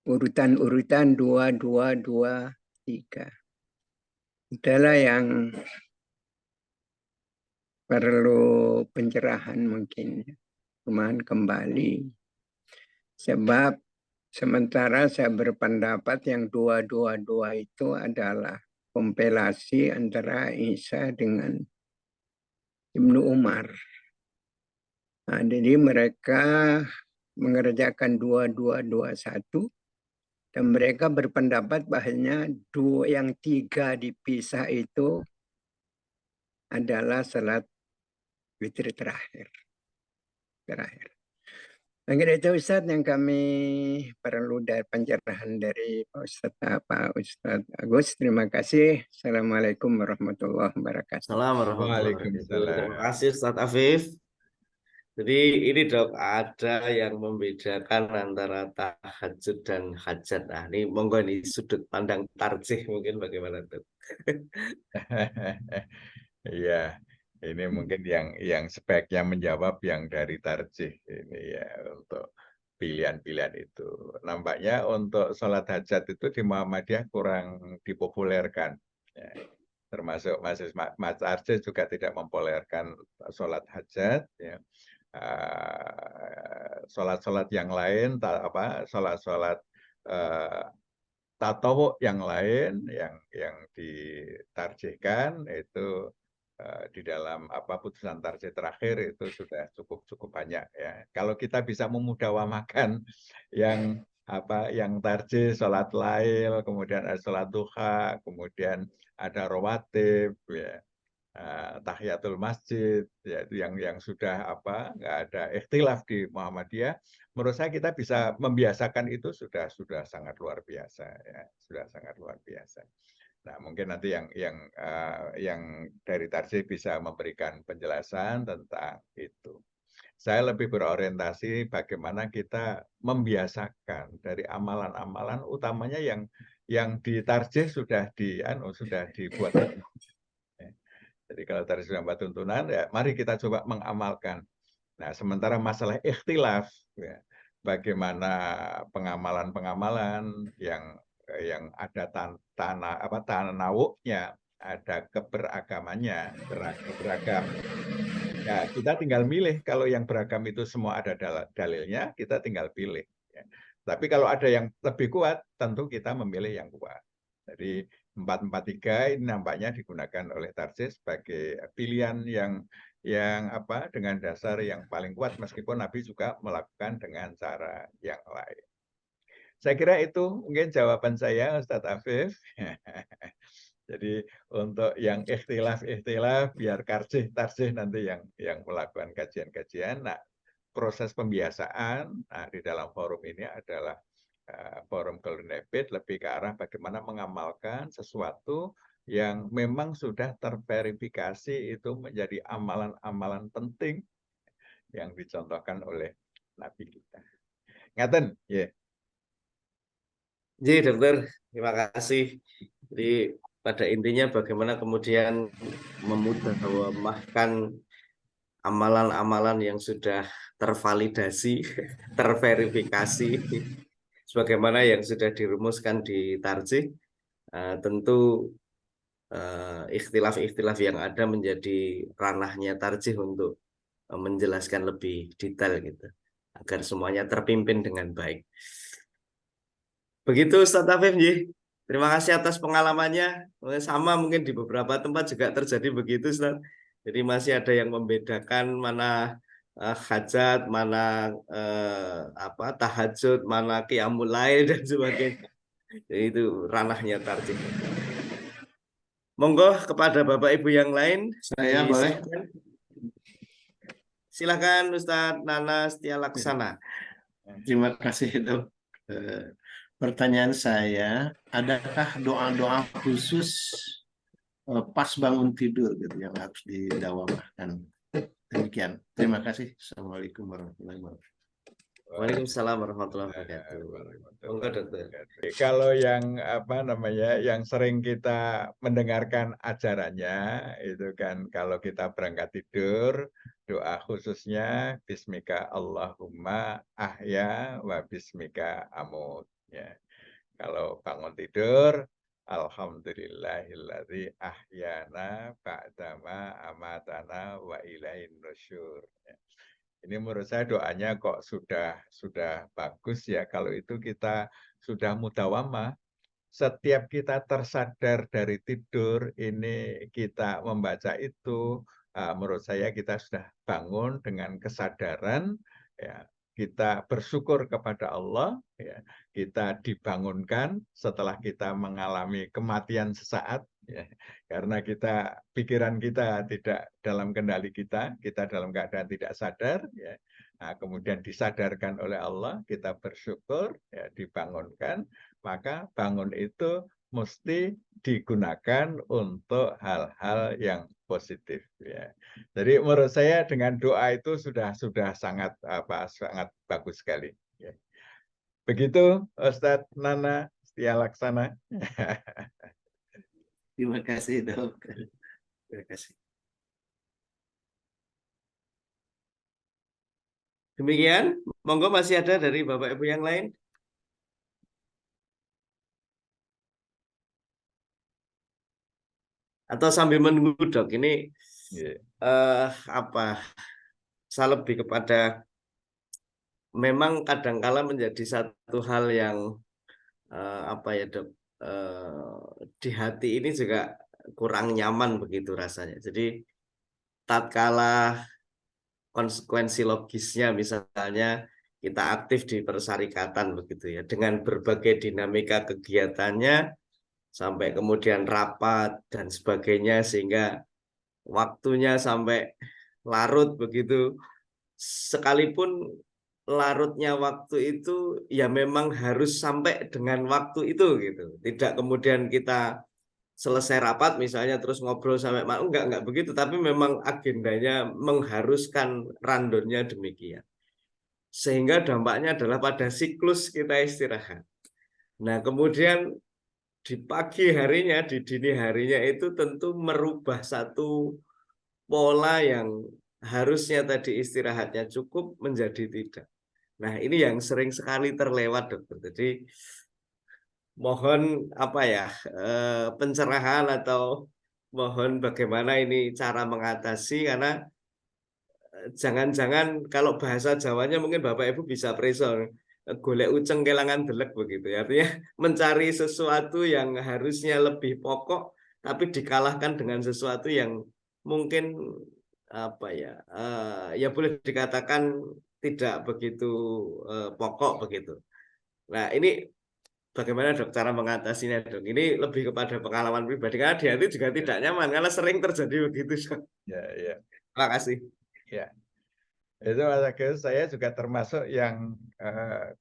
Urutan-urutan 2223. Itulah yang perlu pencerahan mungkin. Kembali. Sebab sementara saya berpendapat yang 222 itu adalah kompilasi antara Isa dengan Ibnu Umar. Nah, jadi mereka mengerjakan 2221 dan mereka berpendapat bahwasanya yang 3 dipisah itu adalah salat witir terakhir. Mungkin itu Ustadz yang kami perlu dari pencerahan dari Pak Ustadz Agus. Terima kasih. Assalamualaikum warahmatullahi wabarakatuh. Assalamualaikum warahmatullahi wabarakatuh. Waalaikumsalam. Terima kasih Ustadz Afif. Jadi ini dok, ada yang membedakan antara tahajud dan hajat. Nah, ini monggo ini sudut pandang tarjih mungkin bagaimana dok? Iya, ini mungkin yang sebaiknya menjawab yang dari tarjih ini ya untuk pilihan-pilihan itu. Nampaknya untuk sholat hajat itu di Muhammadiyah kurang dipopulerkan. Ya. Termasuk Mas Arce juga tidak mempopulerkan sholat hajat. Ya. Sholat-sholat yang lain, sholat-sholat tatawu yang lain yang ditarjihkan itu di dalam putusan tarjih terakhir itu sudah cukup banyak ya. Kalau kita bisa memudawamakan yang tarjih sholat lail, kemudian ada sholat duha, kemudian ada rawatib ya. Tahiyatul masjid ya, itu yang sudah nggak ada ikhtilaf di Muhammadiyah. Menurut saya kita bisa membiasakan itu sudah sangat luar biasa ya, sudah sangat luar biasa. Nah, mungkin nanti yang dari tarjih bisa memberikan penjelasan tentang itu. Saya lebih berorientasi bagaimana kita membiasakan dari amalan-amalan utamanya yang di tarjih sudah dibuat. Jadi kalau tarjih sudah membuat tuntunan, ya mari kita coba mengamalkan. Nah, sementara masalah ikhtilaf, ya, bagaimana pengamalan-pengamalan yang ada tanawuknya, ada keberagamannya, beragam. Ya, kita tinggal milih. Kalau yang beragam itu semua ada dalilnya, kita tinggal pilih. Ya. Tapi kalau ada yang lebih kuat, tentu kita memilih yang kuat. Jadi 443 ini nampaknya digunakan oleh tarjih sebagai pilihan yang dengan dasar yang paling kuat, meskipun Nabi juga melakukan dengan cara yang lain. Saya kira itu mungkin jawaban saya, Ustadz Afif. Jadi untuk yang ikhtilaf biar tarjih nanti yang melakukan kajian-kajian. Nah, proses pembiasaan di dalam forum ini adalah forum Golden Habit lebih ke arah bagaimana mengamalkan sesuatu yang memang sudah terverifikasi itu menjadi amalan-amalan penting yang dicontohkan oleh Nabi kita. Ngaten, ya. Jadi dokter, terima kasih. Jadi pada intinya bagaimana kemudian memudahkan amalan-amalan yang sudah tervalidasi, terverifikasi, sebagaimana yang sudah dirumuskan di tarjih, tentu ikhtilaf-ikhtilaf yang ada menjadi ranahnya tarjih untuk menjelaskan lebih detail gitu, agar semuanya terpimpin dengan baik. Begitu Ustadz Afif, terima kasih atas pengalamannya. Sama mungkin di beberapa tempat juga terjadi begitu Ustadz. Jadi masih ada yang membedakan mana hajat, mana tahajud, mana qiyamul lail dan sebagainya. Jadi itu ranahnya tarjih. Monggo kepada Bapak Ibu yang lain. Saya boleh? Silakan Ustadz Nana Setia Laksana. Terima kasih, Dok. Pertanyaan saya, adakah doa-doa khusus pas bangun tidur gitu yang harus didawamkan? Demikian. Terima kasih. Assalamualaikum warahmatullahi wabarakatuh. Waalaikumsalam warahmatullahi wabarakatuh. Monggo dokter. Kalau yang apa namanya, yang sering kita mendengarkan ajarannya itu kan kalau kita berangkat tidur, doa khususnya Bismika Allahumma ahya wa bismika amut. Ya. Kalau bangun tidur, Alhamdulillahilladzi ahyana ba'dama amatana wa ilaihin nusyur. Ya. Ini menurut saya doanya kok sudah bagus ya kalau itu kita sudah mudawamah. Setiap kita tersadar dari tidur ini kita membaca itu, menurut saya kita sudah bangun dengan kesadaran, ya, kita bersyukur kepada Allah, ya, kita dibangunkan setelah kita mengalami kematian sesaat, ya, karena pikiran kita tidak dalam kendali kita dalam keadaan tidak sadar, ya. Nah, kemudian disadarkan oleh Allah, kita bersyukur, ya, dibangunkan, maka bangun itu mesti digunakan untuk hal-hal yang positif, ya. Jadi menurut saya dengan doa itu sudah sangat sangat bagus sekali, ya. Begitu Ustadz Nana Setia Laksana. Terima kasih, Dok. Terima kasih. Demikian, monggo masih ada dari Bapak Ibu yang lain. Atau sambil menunggu dok, ini saya lebih kepada memang kadangkala menjadi satu hal yang dok, di hati ini juga kurang nyaman begitu rasanya. Jadi tatkala konsekuensi logisnya misalnya kita aktif di persyarikatan begitu ya, dengan berbagai dinamika kegiatannya sampai kemudian rapat dan sebagainya sehingga waktunya sampai larut begitu. Sekalipun larutnya waktu itu ya memang harus sampai dengan waktu itu gitu. Tidak kemudian kita selesai rapat misalnya terus ngobrol sampai malam, enggak begitu, tapi memang agendanya mengharuskan randonnya demikian. Sehingga dampaknya adalah pada siklus kita istirahat. Nah, kemudian di pagi harinya, di dini harinya itu tentu merubah satu pola yang harusnya tadi istirahatnya cukup menjadi tidak. Nah, ini yang sering sekali terlewat, dokter. Jadi mohon pencerahan atau mohon bagaimana ini cara mengatasi, karena jangan-jangan kalau bahasa Jawanya mungkin Bapak Ibu bisa preso golek uceng kelangan delek begitu ya. Artinya mencari sesuatu yang harusnya lebih pokok tapi dikalahkan dengan sesuatu yang mungkin ya boleh dikatakan tidak begitu pokok begitu. Nah, ini bagaimana dok cara mengatasinya dok? Ini lebih kepada pengalaman pribadi karena di hati juga tidak nyaman karena sering terjadi begitu dok. Ya. Terima kasih. Ya. Itu Mas Agus, saya juga termasuk yang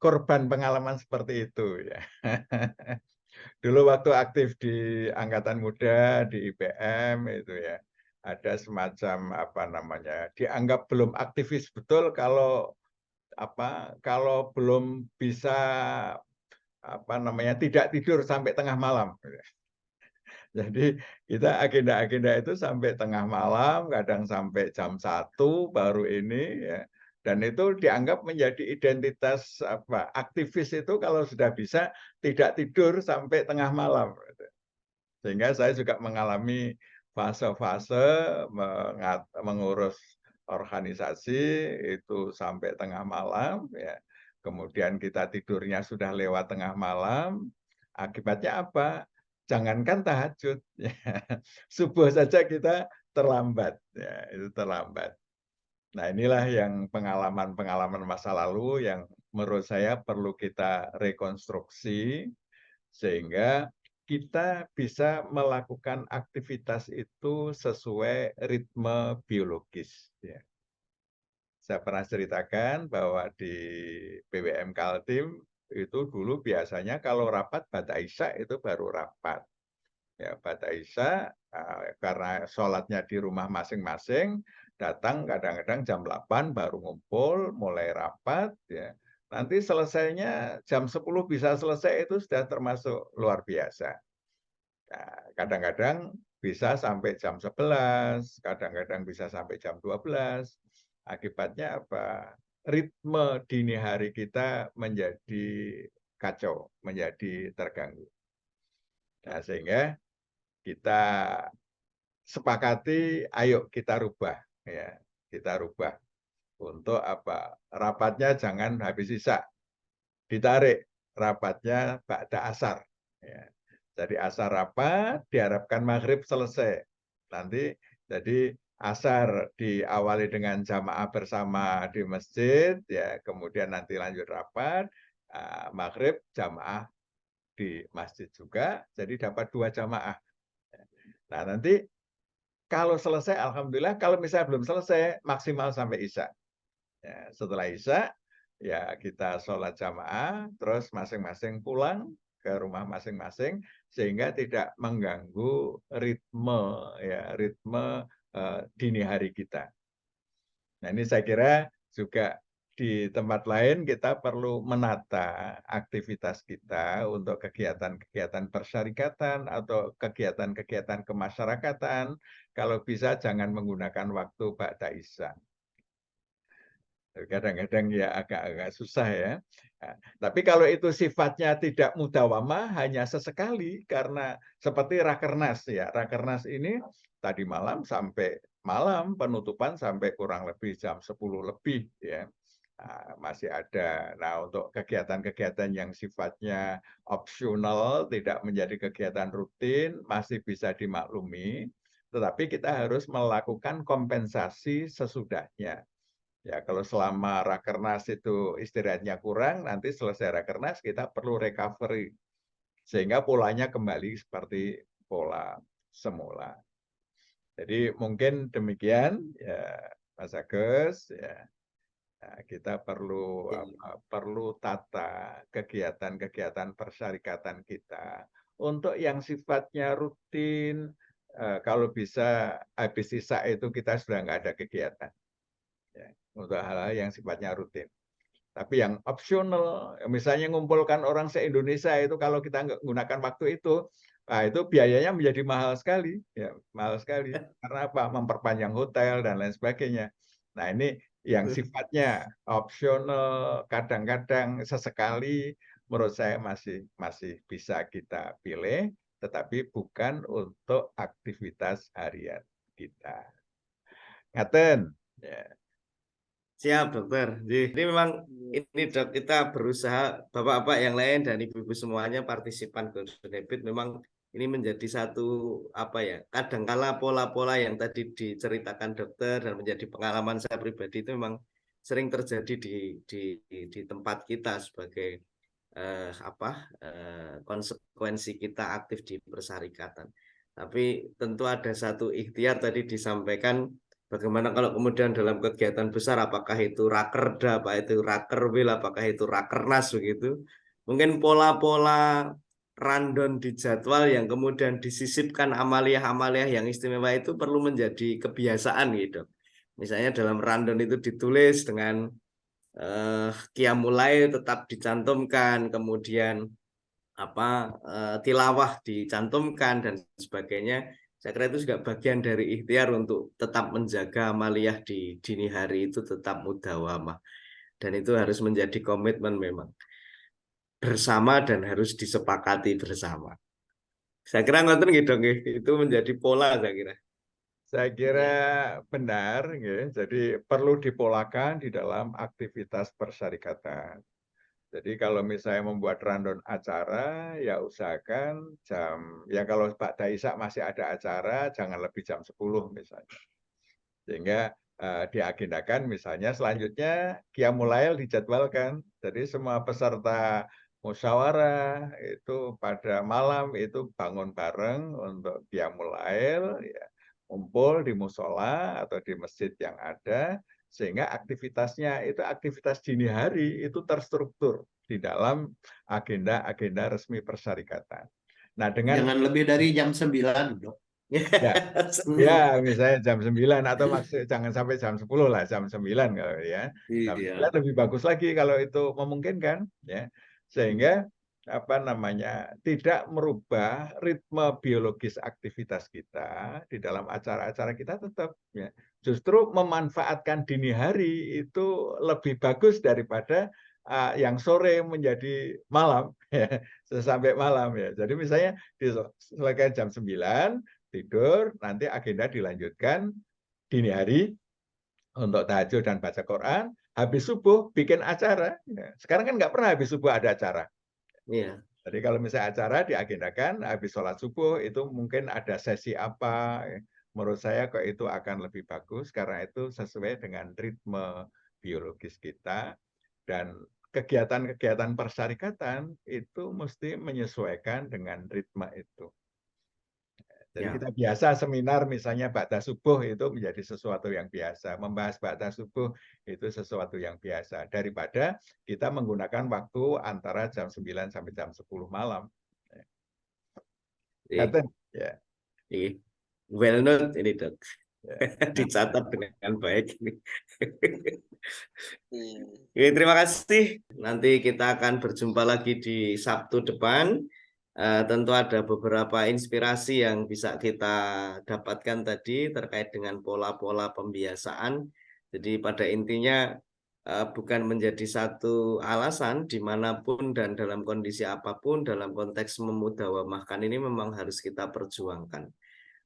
korban pengalaman seperti itu ya. Dulu waktu aktif di Angkatan Muda di IPM itu ya, ada semacam dianggap belum aktivis betul kalau belum bisa tidak tidur sampai tengah malam. Jadi kita agenda-agenda itu sampai tengah malam, kadang sampai jam 1 baru ini ya. Dan itu dianggap menjadi identitas aktivis itu kalau sudah bisa tidak tidur sampai tengah malam. Sehingga saya juga mengalami fase-fase mengurus organisasi itu sampai tengah malam ya. Kemudian kita tidurnya sudah lewat tengah malam. Akibatnya apa? Jangankan tahajud, ya. Subuh saja kita terlambat, ya, itu terlambat. Nah, inilah yang pengalaman-pengalaman masa lalu yang menurut saya perlu kita rekonstruksi sehingga kita bisa melakukan aktivitas itu sesuai ritme biologis. Ya. Saya pernah ceritakan bahwa di PWM Kaltim itu dulu biasanya kalau rapat Ba'da Isya itu baru rapat. Ya, Ba'da Isya karena sholatnya di rumah masing-masing, datang kadang-kadang jam 8 baru ngumpul, mulai rapat. Ya. Nanti selesainya jam 10 bisa selesai itu sudah termasuk luar biasa. Kadang-kadang bisa sampai jam 11, kadang-kadang bisa sampai jam 12. Akibatnya apa? Ritme dini hari kita menjadi kacau, menjadi terganggu. Nah, sehingga kita sepakati, ayo kita rubah, ya, kita rubah untuk apa? Rapatnya jangan habis Isya, ditarik rapatnya ba'da asar. Ya. Jadi asar rapat, diharapkan maghrib selesai. Nanti jadi asar diawali dengan jamaah bersama di masjid, ya kemudian nanti lanjut rapat, maghrib jamaah di masjid juga, jadi dapat 2 jamaah. Nah nanti kalau selesai, alhamdulillah. Kalau misalnya belum selesai, maksimal sampai Isya. Ya, setelah Isya, ya kita sholat jamaah, terus masing-masing pulang ke rumah masing-masing, sehingga tidak mengganggu ritme dini hari kita. Nah ini saya kira juga di tempat lain kita perlu menata aktivitas kita untuk kegiatan-kegiatan persyarikatan atau kegiatan-kegiatan kemasyarakatan. Kalau bisa jangan menggunakan waktu Ba'da Isya. Kadang-kadang ya agak-agak susah ya. Nah, tapi kalau itu sifatnya tidak mudawamah, hanya sesekali, karena seperti Rakernas ya. Rakernas ini tadi malam sampai malam, penutupan sampai kurang lebih jam 10 lebih ya. Nah, masih ada. Nah, untuk kegiatan-kegiatan yang sifatnya opsional, tidak menjadi kegiatan rutin, masih bisa dimaklumi. Tetapi kita harus melakukan kompensasi sesudahnya. Ya, kalau selama Rakernas itu istirahatnya kurang, nanti selesai Rakernas kita perlu recovery. Sehingga polanya kembali seperti pola semula. Jadi mungkin demikian ya Mas Agus ya. Nah, kita perlu tata kegiatan-kegiatan persyarikatan kita untuk yang sifatnya rutin. Kalau bisa habis Isya itu kita sudah nggak ada kegiatan. Ya, untuk hal-hal yang sifatnya rutin. Tapi yang opsional, misalnya mengumpulkan orang se-Indonesia itu kalau kita nggak menggunakan waktu itu, nah itu biayanya menjadi mahal sekali, ya mahal sekali. Karena apa? Memperpanjang hotel dan lain sebagainya. Nah ini yang sifatnya opsional, kadang-kadang sesekali, menurut saya masih bisa kita pilih, tetapi bukan untuk aktivitas harian kita. Ngaten. Ya. Siap, dokter. Jadi memang ini dok, kita berusaha, bapak-bapak yang lain dan ibu-ibu semuanya partisipan Golden Habit, memang ini menjadi satu apa ya, kadangkala pola-pola yang tadi diceritakan dokter dan menjadi pengalaman saya pribadi itu memang sering terjadi di tempat kita sebagai konsekuensi kita aktif di persyarikatan. Tapi tentu ada satu ikhtiar tadi disampaikan. Bagaimana kalau kemudian dalam kegiatan besar, apakah itu rakerda, apa itu rakerwil, apakah itu rakernas begitu. Mungkin pola-pola rundown di jadwal yang kemudian disisipkan amaliah-amaliah yang istimewa itu perlu menjadi kebiasaan gitu. Misalnya dalam rundown itu ditulis dengan qiyamul tetap dicantumkan, kemudian tilawah dicantumkan dan sebagainya. Saya kira itu juga bagian dari ikhtiar untuk tetap menjaga amaliyah di dini hari itu tetap mudawamah. Dan itu harus menjadi komitmen memang bersama dan harus disepakati bersama. Saya kira ngoten gitu, itu menjadi pola saya kira. Saya kira benar, ya. Jadi perlu dipolakan di dalam aktivitas persyarikatan. Jadi kalau misalnya membuat rundown acara, ya usahakan ya kalau Ba'da Isya masih ada acara, jangan lebih jam 10 misalnya. Sehingga diagendakan misalnya selanjutnya Qiyamul Lail dijadwalkan. Jadi semua peserta musyawarah, itu pada malam itu bangun bareng untuk qiyamul lail, ya, kumpul di musola atau di masjid yang ada, sehingga aktivitasnya itu aktivitas dini hari itu terstruktur di dalam agenda-agenda resmi persyarikatan. Nah, dengan Jangan lebih dari jam 9, Dok. ya misalnya jam 9 atau maksud jangan sampai jam 10 lah, jam 9 kalau ya. Jam 9 Iya. lebih bagus lagi kalau itu memungkinkan ya. Sehingga apa namanya tidak merubah ritme biologis aktivitas kita di dalam acara-acara kita tetap ya. Justru memanfaatkan dini hari itu lebih bagus daripada yang sore menjadi malam ya, sampai malam ya. Jadi misalnya selesai jam 9 tidur, nanti agenda dilanjutkan dini hari untuk tahajud dan baca Quran, habis subuh bikin acara. Sekarang kan nggak pernah habis subuh ada acara. Iya. Jadi kalau misalnya acara diagendakan, habis sholat subuh itu mungkin ada sesi apa, menurut saya kok itu akan lebih bagus, karena itu sesuai dengan ritme biologis kita, dan kegiatan-kegiatan persyarikatan itu mesti menyesuaikan dengan ritme itu. Jadi Ya. kita biasa seminar misalnya ba'da subuh itu menjadi sesuatu yang biasa. Membahas ba'da subuh itu sesuatu yang biasa. Daripada kita menggunakan waktu antara jam 9 sampai jam 10 malam. Iya. Ya. Iya. Well known ini, Dok. Ya. Dicatat dengan baik ini. Oke, terima kasih. Nanti kita akan berjumpa lagi di Sabtu depan. Tentu ada beberapa inspirasi yang bisa kita dapatkan tadi terkait dengan pola-pola pembiasaan. Jadi pada intinya bukan menjadi satu alasan dimanapun dan dalam kondisi apapun, dalam konteks memudawamahkan ini memang harus kita perjuangkan.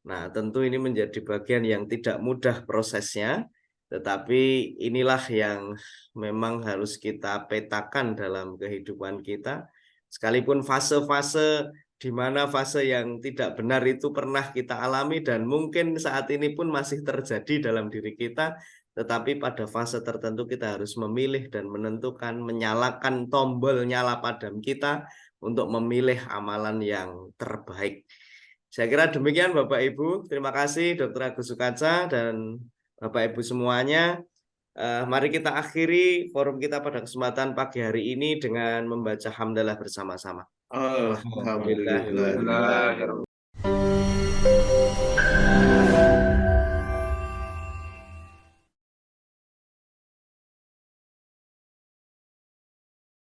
Nah, tentu ini menjadi bagian yang tidak mudah prosesnya, tetapi inilah yang memang harus kita petakan dalam kehidupan kita. Sekalipun fase-fase di mana fase yang tidak benar itu pernah kita alami dan mungkin saat ini pun masih terjadi dalam diri kita, tetapi pada fase tertentu kita harus memilih dan menentukan, menyalakan tombol nyala padam kita untuk memilih amalan yang terbaik. Saya kira demikian Bapak Ibu. Terima kasih Dr. Agus Sukaca dan Bapak Ibu semuanya. Mari kita akhiri forum kita pada kesempatan pagi hari ini dengan membaca hamdalah bersama-sama. Alhamdulillah.